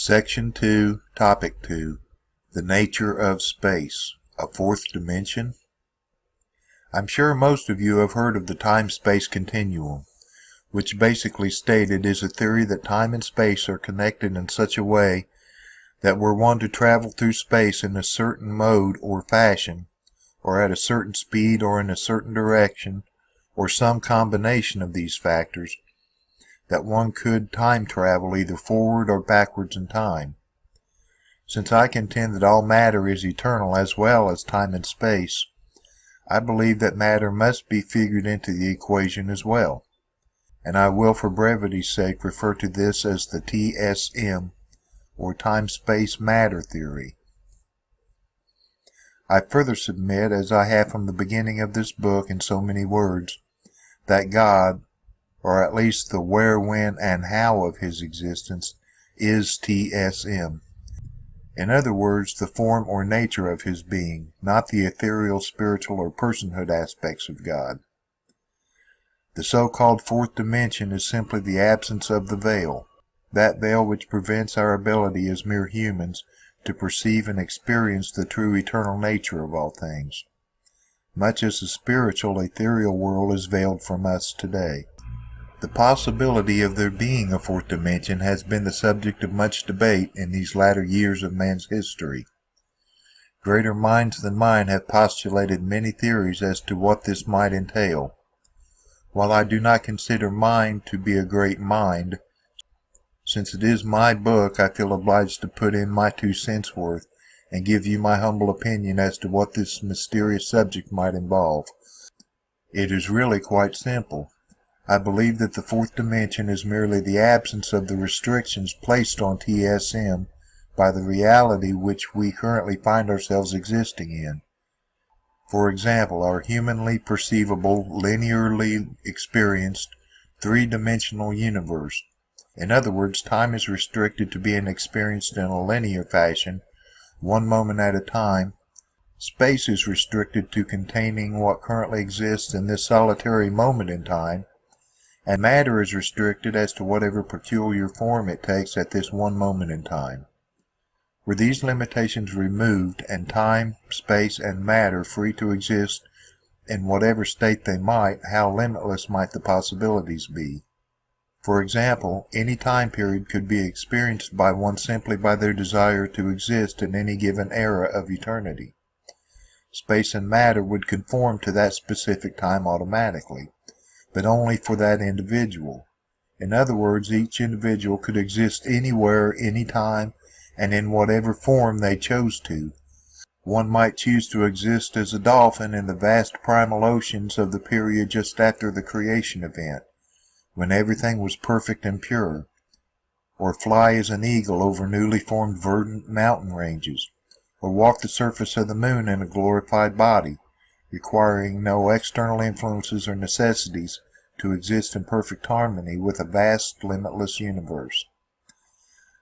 Section 2, Topic 2, The Nature of Space, a Fourth Dimension? I'm sure most of you have heard of the time-space continuum, which basically stated is a theory that time and space are connected in such a way that were one to travel through space in a certain mode or fashion, or at a certain speed or in a certain direction, or some combination of these factors, that one could time travel either forward or backwards in time. Since I contend that all matter is eternal as well as time and space, I believe that matter must be figured into the equation as well, and I will for brevity's sake refer to this as the TSM, or time-space-matter theory. I further submit, as I have from the beginning of this book in so many words, that God, or at least the where, when, and how of his existence, is TSM. In other words, the form or nature of his being, not the ethereal, spiritual, or personhood aspects of God. The so-called fourth dimension is simply the absence of the veil, that veil which prevents our ability as mere humans to perceive and experience the true eternal nature of all things, much as the spiritual, ethereal world is veiled from us today. The possibility of there being a fourth dimension has been the subject of much debate in these latter years of man's history. Greater minds than mine have postulated many theories as to what this might entail. While I do not consider mine to be a great mind, since it is my book, I feel obliged to put in my 2 cents worth and give you my humble opinion as to what this mysterious subject might involve. It is really quite simple. I believe that the fourth dimension is merely the absence of the restrictions placed on TSM by the reality which we currently find ourselves existing in. For example, our humanly perceivable, linearly experienced, three-dimensional universe. In other words, time is restricted to being experienced in a linear fashion, one moment at a time. Space is restricted to containing what currently exists in this solitary moment in time, and matter is restricted as to whatever peculiar form it takes at this one moment in time. Were these limitations removed, and time, space, and matter free to exist in whatever state they might, how limitless might the possibilities be? For example, any time period could be experienced by one simply by their desire to exist in any given era of eternity. Space and matter would conform to that specific time automatically, but only for that individual. In other words, each individual could exist anywhere, anytime, and in whatever form they chose to. One might choose to exist as a dolphin in the vast primal oceans of the period just after the creation event, when everything was perfect and pure, or fly as an eagle over newly formed verdant mountain ranges, or walk the surface of the moon in a glorified body, requiring no external influences or necessities to exist in perfect harmony with a vast, limitless universe.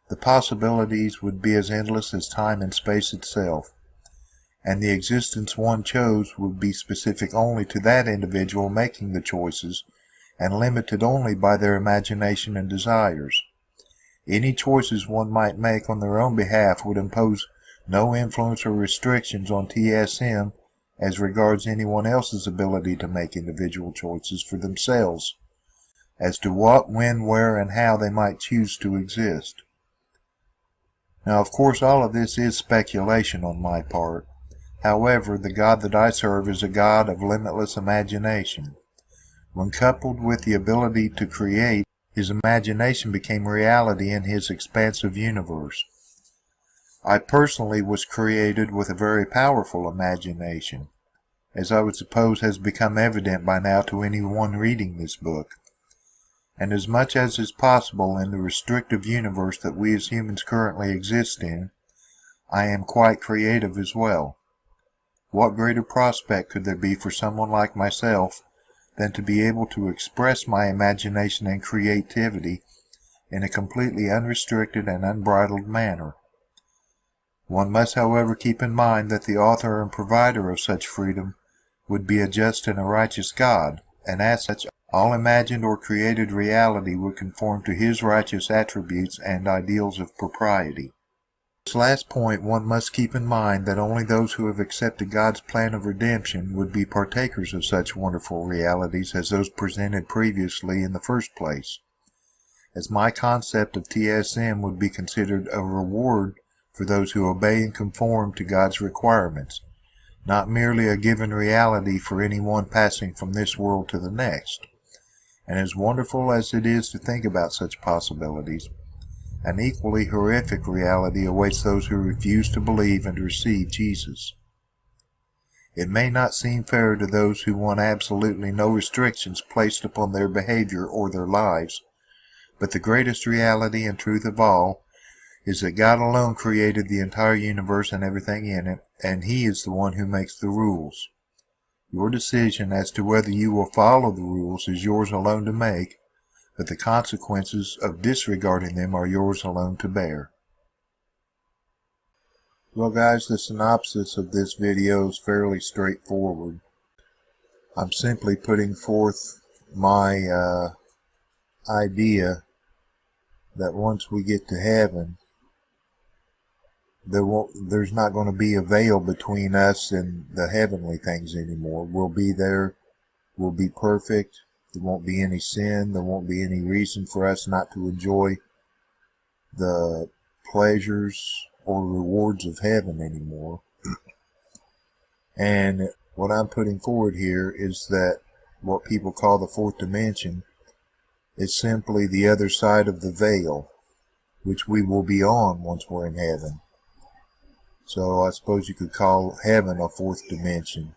The possibilities would be as endless as time and space itself, and the existence one chose would be specific only to that individual making the choices, and limited only by their imagination and desires. Any choices one might make on their own behalf would impose no influence or restrictions on TSM as regards anyone else's ability to make individual choices for themselves as to what, when, where, and how they might choose to exist. Now, of course, all of this is speculation on my part. However, the God that I serve is a God of limitless imagination. When coupled with the ability to create, his imagination became reality in his expansive universe. I personally was created with a very powerful imagination, as I would suppose has become evident by now to anyone reading this book. And as much as is possible in the restrictive universe that we as humans currently exist in, I am quite creative as well. What greater prospect could there be for someone like myself than to be able to express my imagination and creativity in a completely unrestricted and unbridled manner? One must, however, keep in mind that the author and provider of such freedom would be a just and a righteous God, and as such All imagined or created reality would conform to his righteous attributes and ideals of propriety. This last point, one must keep in mind that only those who have accepted God's plan of redemption would be partakers of such wonderful realities as those presented previously in the first place, as my concept of TSM would be considered a reward for those who obey and conform to God's requirements, not merely a given reality for anyone passing from this world to the next. And as wonderful as it is to think about such possibilities, an equally horrific reality awaits those who refuse to believe and receive Jesus. It may not seem fair to those who want absolutely no restrictions placed upon their behavior or their lives, but the greatest reality and truth of all is that God alone created the entire universe and everything in it, and He is the one who makes the rules. Your decision as to whether you will follow the rules is yours alone to make, but the consequences of disregarding them are yours alone to bear. Well guys, the synopsis of this video is fairly straightforward. I'm simply putting forth my idea that once we get to heaven, there's not going to be a veil between us and the heavenly things anymore. We'll be there, we'll be perfect, there won't be any sin, there won't be any reason for us not to enjoy the pleasures or rewards of heaven anymore. And what I'm putting forward here is that what people call the fourth dimension is simply the other side of the veil, which we will be on once we're in heaven. So I suppose you could call heaven a fourth dimension.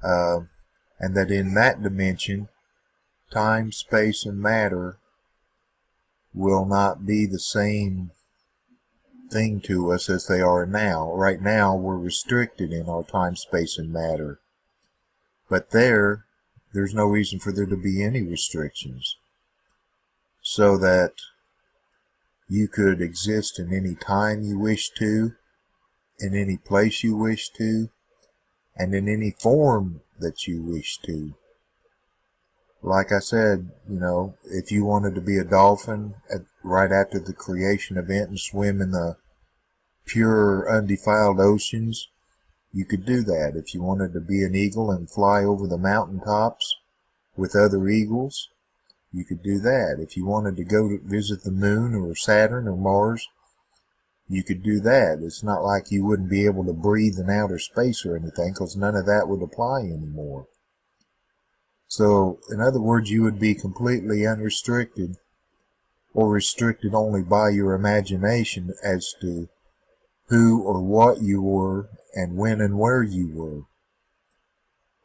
And that in that dimension, time, space, and matter will not be the same thing to us as they are now. Right now, we're restricted in our time, space, and matter. But there's no reason for there to be any restrictions. So that you could exist in any time you wish to, in any place you wish to, and in any form that you wish to. Like I said, if you wanted to be a dolphin right after the creation event and swim in the pure, undefiled oceans, you could do that. If you wanted to be an eagle and fly over the mountaintops with other eagles, you could do that. If you wanted to go to visit the moon or Saturn or Mars, you could do that. It's not like you wouldn't be able to breathe in outer space or anything, because none of that would apply anymore. So, in other words, you would be completely unrestricted, or restricted only by your imagination as to who or what you were, and when and where you were.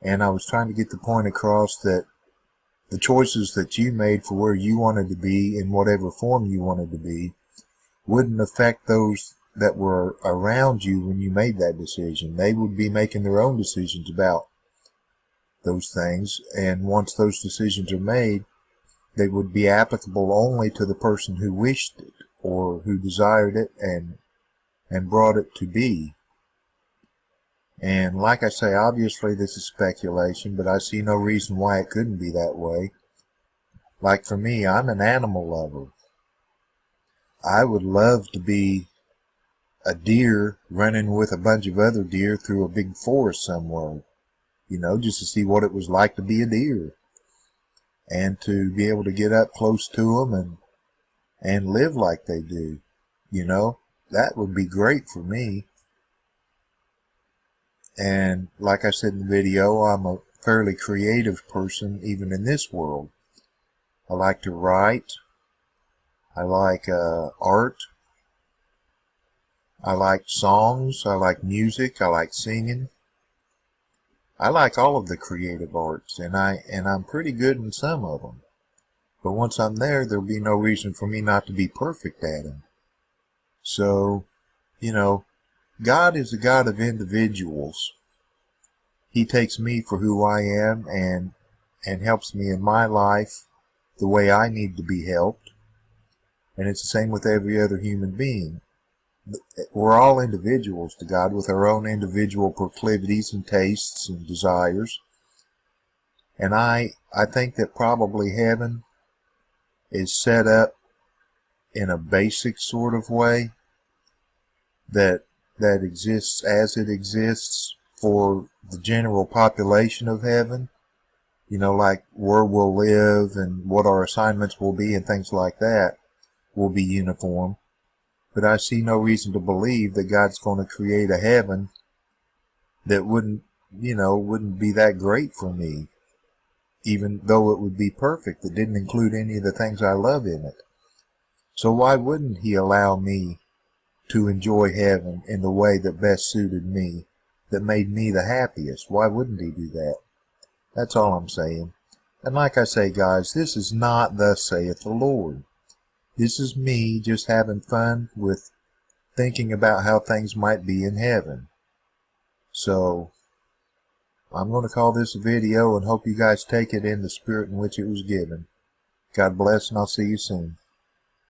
And I was trying to get the point across that the choices that you made for where you wanted to be, in whatever form you wanted to be, wouldn't affect those that were around you when you made that decision. They would be making their own decisions about those things, and once those decisions are made, they would be applicable only to the person who wished it, or who desired it and brought it to be. And like I say, obviously this is speculation, but I see no reason why it couldn't be that way. Like for me, I'm an animal lover. I would love to be a deer running with a bunch of other deer through a big forest somewhere, just to see what it was like to be a deer, and to be able to get up close to them and live like they do. That would be great for me. And like I said in the video, I'm a fairly creative person even in this world. I like to write. I like art. I like songs. I like music. I like singing. I like all of the creative arts, and I'm pretty good in some of them. But once I'm there, there'll be no reason for me not to be perfect at them. So, God is a God of individuals. He takes me for who I am and helps me in my life the way I need to be helped. And it's the same with every other human being. We're all individuals to God with our own individual proclivities and tastes and desires. And I think that probably heaven is set up in a basic sort of way that exists as it exists for the general population of heaven. You know, like where we'll live and what our assignments will be and things like that will be uniform. But I see no reason to believe that God's going to create a heaven that wouldn't be that great for me, even though it would be perfect, that didn't include any of the things I love in it. So why wouldn't he allow me to enjoy heaven in the way that best suited me, that made me the happiest? Why wouldn't he do that? That's all I'm saying. And like I say, guys, this is not thus saith the Lord. This is me just having fun with thinking about how things might be in heaven. So I'm going to call this a video and hope you guys take it in the spirit in which it was given. God bless, and I'll see you soon.